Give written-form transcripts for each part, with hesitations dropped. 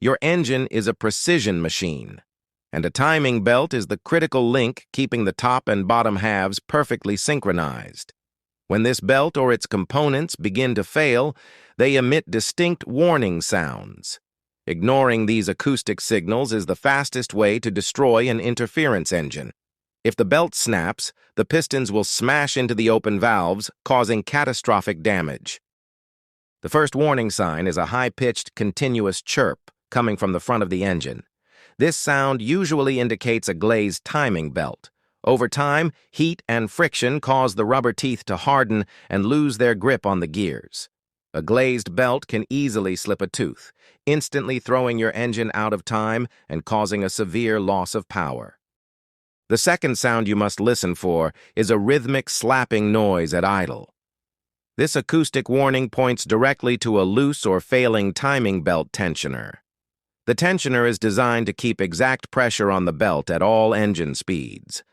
Your engine is a precision machine, and a timing belt is the critical link keeping the top and bottom halves perfectly synchronized. When this belt or its components begin to fail, they emit distinct warning sounds. Ignoring these acoustic signals is the fastest way to destroy an interference engine. If the belt snaps, the pistons will smash into the open valves, causing catastrophic damage. The first warning sign is a high-pitched, continuous chirp coming from the front of the engine. This sound usually indicates a glazed timing belt. Over time, heat and friction cause the rubber teeth to harden and lose their grip on the gears. A glazed belt can easily slip a tooth, instantly throwing your engine out of time and causing a severe loss of power. The second sound you must listen for is a rhythmic slapping noise at idle. This acoustic warning points directly to a loose or failing timing belt tensioner. The tensioner is designed to keep exact pressure on the belt at all engine speeds.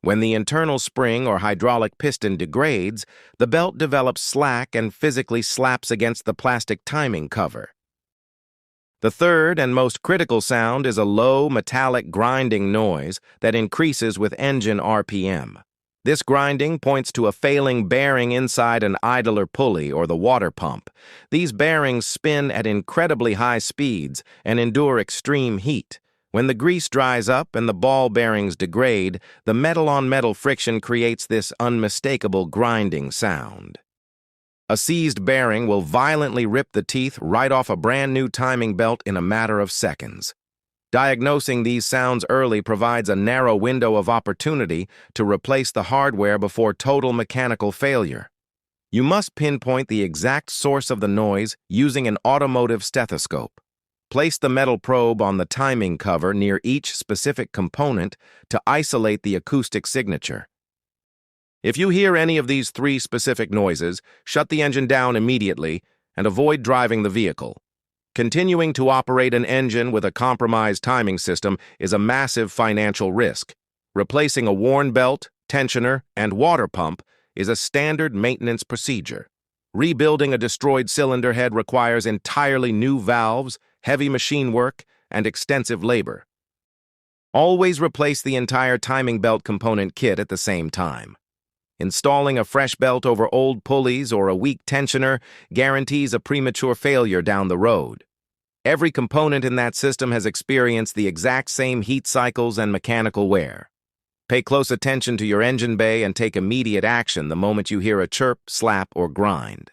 When the internal spring or hydraulic piston degrades, the belt develops slack and physically slaps against the plastic timing cover. The third and most critical sound is a low, metallic grinding noise that increases with engine RPM. This grinding points to a failing bearing inside an idler pulley or the water pump. These bearings spin at incredibly high speeds and endure extreme heat. When the grease dries up and the ball bearings degrade, the metal-on-metal friction creates this unmistakable grinding sound. A seized bearing will violently rip the teeth right off a brand-new timing belt in a matter of seconds. Diagnosing these sounds early provides a narrow window of opportunity to replace the hardware before total mechanical failure. You must pinpoint the exact source of the noise using an automotive stethoscope. Place the metal probe on the timing cover near each specific component to isolate the acoustic signature. If you hear any of these three specific noises, shut the engine down immediately and avoid driving the vehicle. Continuing to operate an engine with a compromised timing system is a massive financial risk. Replacing a worn belt, tensioner, and water pump is a standard maintenance procedure. Rebuilding a destroyed cylinder head requires entirely new valves, heavy machine work, and extensive labor. Always replace the entire timing belt component kit at the same time. Installing a fresh belt over old pulleys or a weak tensioner guarantees a premature failure down the road. Every component in that system has experienced the exact same heat cycles and mechanical wear. Pay close attention to your engine bay and take immediate action the moment you hear a chirp, slap, or grind.